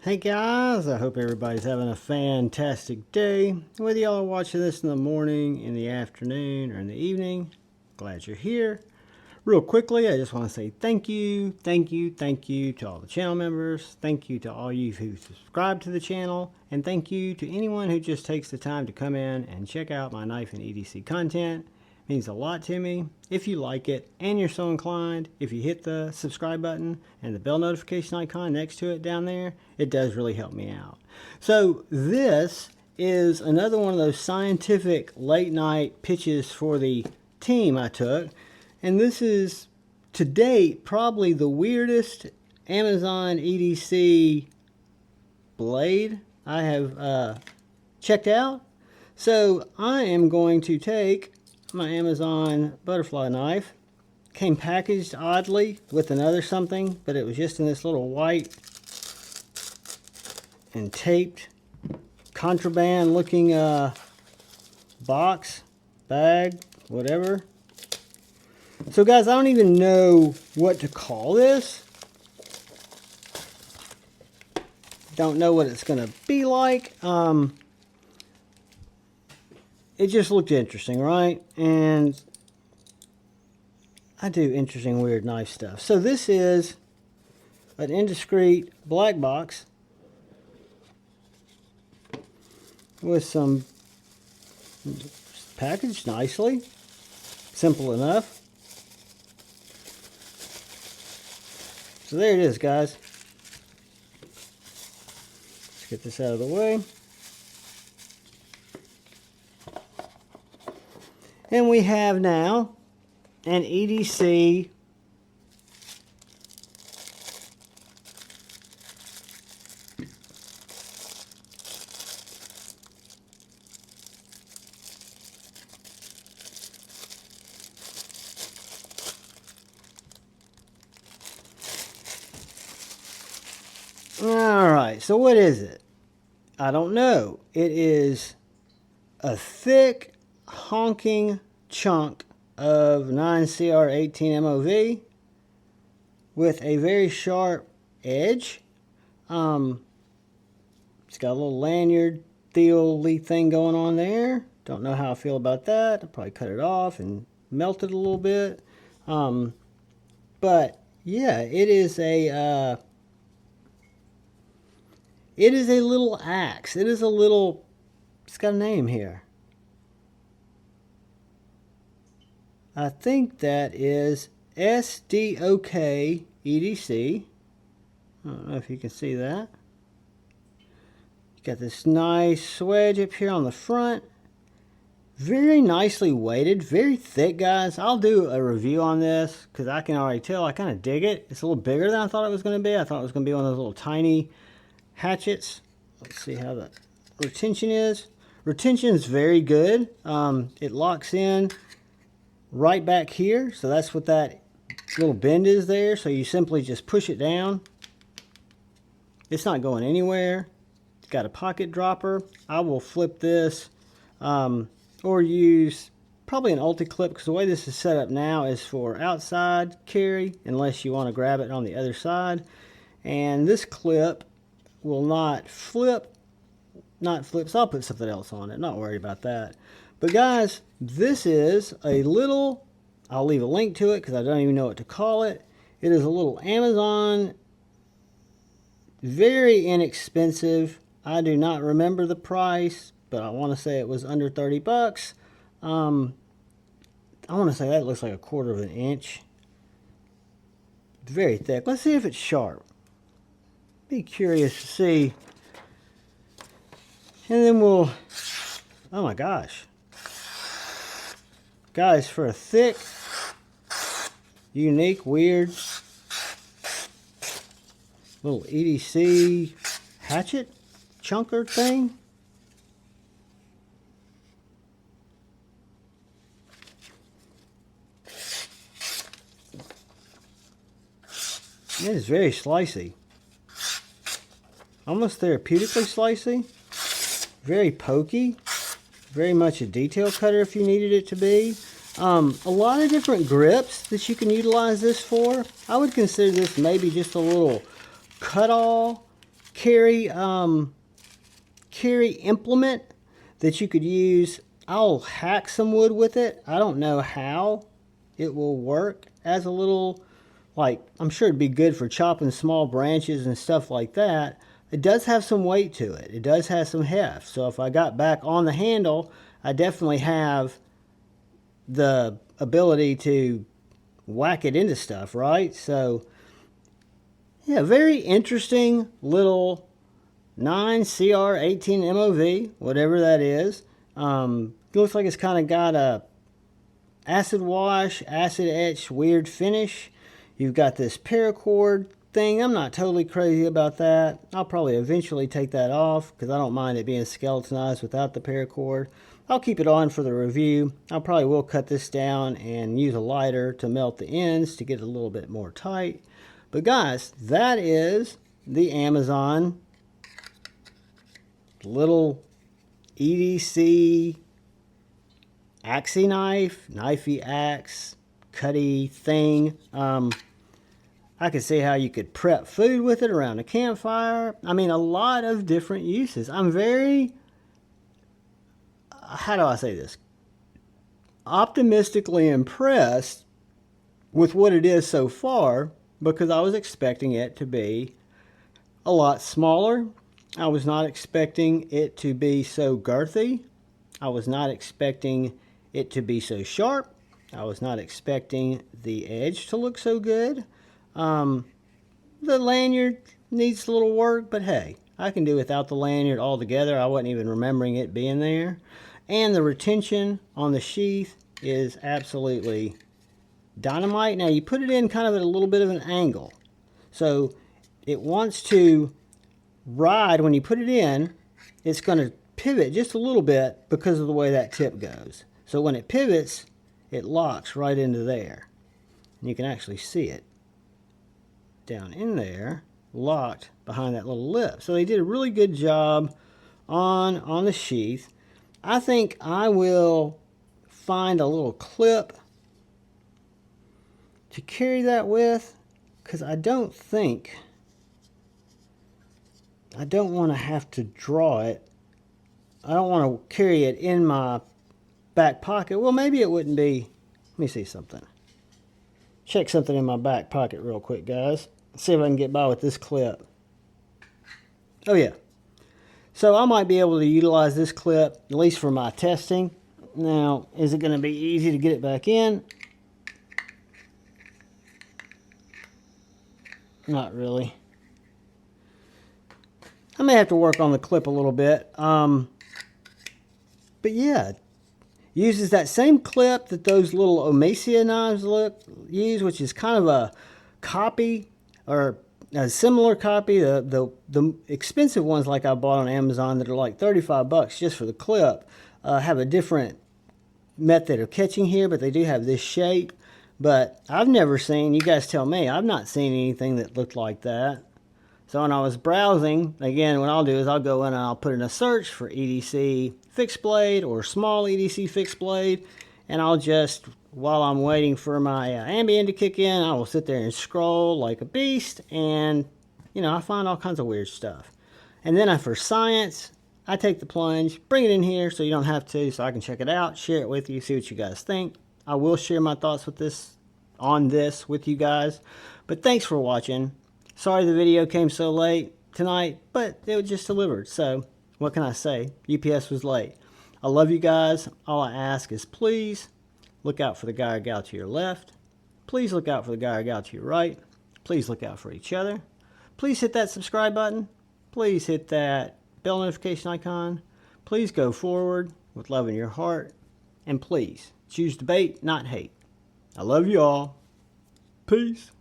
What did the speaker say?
Hey guys, I hope everybody's having a fantastic day. Whether y'all are watching this in the morning, in the afternoon, or in the evening, glad you're here. Real quickly, I just want to say thank you to all the channel members. Thank you to all you who subscribe to the channel. And thank you to anyone who just takes the time to come in and check out my knife and EDC content. It means a lot to me. If you like it and you're so inclined, if you hit the subscribe button and the bell notification icon next to it down there, it does really help me out. So this is another one of those scientific late night pitches for the team I took. And this is, to date, probably the weirdest Amazon EDC blade I have checked out. So I am going to take my Amazon butterfly knife. Came packaged oddly with another something, but it was just in this little white and taped contraband looking box, bag, whatever. So guys, I don't even know what to call this. Don't know what it's gonna be like. It just looked interesting, right? And I do interesting, weird knife stuff. So this is an indiscreet black box with some packaged nicely. Simple enough. So there it is, guys. Let's get this out of the way. And we have now an EDC Alright, so what is it? I don't know. It is a thick honking chunk of 9CR18 MOV with a very sharp edge. It's got a little lanyard deal-y thing going on there. Don't know how I feel about that. I'll probably cut it off and melt it a little bit. But yeah, it is a little axe. It is a little, it's got a name here. I think that is SDOK EDC. I don't know if you can see that. Got this nice swedge up here on the front. Very nicely weighted, very thick, guys. I'll do a review on this because I can already tell I kind of dig it. It's a little bigger than I thought it was going to be. I thought it was going to be one of those little tiny hatchets. Let's see how the retention is. Retention is very good. It locks in right back here, so that's what that little bend is there. So you simply just push it down. It's not going anywhere. It's got a pocket dropper. I will flip this or use probably an ulti-clip, because the way this is set up now is for outside carry unless you want to grab it on the other side. And this clip will not flip, so I'll put something else on it, not worried about that. But guys, this is a little, I'll leave a link to it because I don't even know what to call it. It is a little Amazon, very inexpensive. I do not remember the price, but I want to say it was under 30 bucks. I want to say that looks like a 1/4 of an inch. Very thick. Let's see if it's sharp. Be curious to see. And then we'll, oh my gosh. Guys, for a thick, unique, weird little EDC hatchet chunker thing. It is very slicey. Almost therapeutically slicey. Very pokey. Very much a detail cutter if you needed it to be. A lot of different grips that you can utilize this for. I would consider this maybe just a little cut-all carry implement that you could use. I'll hack some wood with it. I don't know how it will work as a little, like, I'm sure it'd be good for chopping small branches and stuff like that. It does have some weight to it. It does have some heft. So if I got back on the handle, I definitely have the ability to whack it into stuff, right? So yeah, very interesting little 9CR18 MOV, whatever that is. Looks like it's kind of got a acid wash, acid etch, weird finish. You've got this paracord thing. I'm not totally crazy about that. I'll probably eventually take that off because I don't mind it being skeletonized without the paracord. I'll keep it on for the review. I probably will cut this down and use a lighter to melt the ends to get it a little bit more tight. But guys, that is the Amazon little EDC axie knife, knifey axe, cutty thing. I could see how you could prep food with it around a campfire. I mean, a lot of different uses. I'm very, how do I say this? Optimistically impressed with what it is so far, because I was expecting it to be a lot smaller. I was not expecting it to be so girthy. I was not expecting it to be so sharp. I was not expecting the edge to look so good. The lanyard needs a little work, but hey, I can do without the lanyard altogether. I wasn't even remembering it being there. And the retention on the sheath is absolutely dynamite. Now you put it in kind of at a little bit of an angle. So it wants to ride, when you put it in, it's going to pivot just a little bit because of the way that tip goes. So when it pivots, it locks right into there. And you can actually see it down in there, locked behind that little lip. So they did a really good job on the sheath. I think I will find a little clip to carry that with, because I don't want to have to draw it. I don't want to carry it in my back pocket. Well, maybe it wouldn't be. Let me see something. Check something in my back pocket real quick, guys. See if I can get by with this clip. Oh yeah. So I might be able to utilize this clip, at least for my testing. Now, is it going to be easy to get it back in? Not really. I may have to work on the clip a little bit. But yeah, uses that same clip that those little Omacia knives use, which is kind of a copy or a similar copy. The expensive ones like I bought on Amazon that are like 35 bucks just for the clip have a different method of catching here, but they do have this shape. But I've never seen, you guys tell me, I've not seen anything that looked like that. So when I was browsing, again, what I'll do is I'll go in and I'll put in a search for EDC fixed blade or small EDC fixed blade. And I'll just, while I'm waiting for my Ambien to kick in, I will sit there and scroll like a beast. And, you know, I find all kinds of weird stuff. And then for science, I take the plunge, bring it in here so you don't have to, so I can check it out, share it with you, see what you guys think. I will share my thoughts with this with you guys. But thanks for watching. Sorry the video came so late tonight, but it was just delivered. So what can I say? UPS was late. I love you guys. All I ask is please look out for the guy or gal to your left. Please look out for the guy or gal to your right. Please look out for each other. Please hit that subscribe button. Please hit that bell notification icon. Please go forward with love in your heart. And please choose debate, not hate. I love you all. Peace.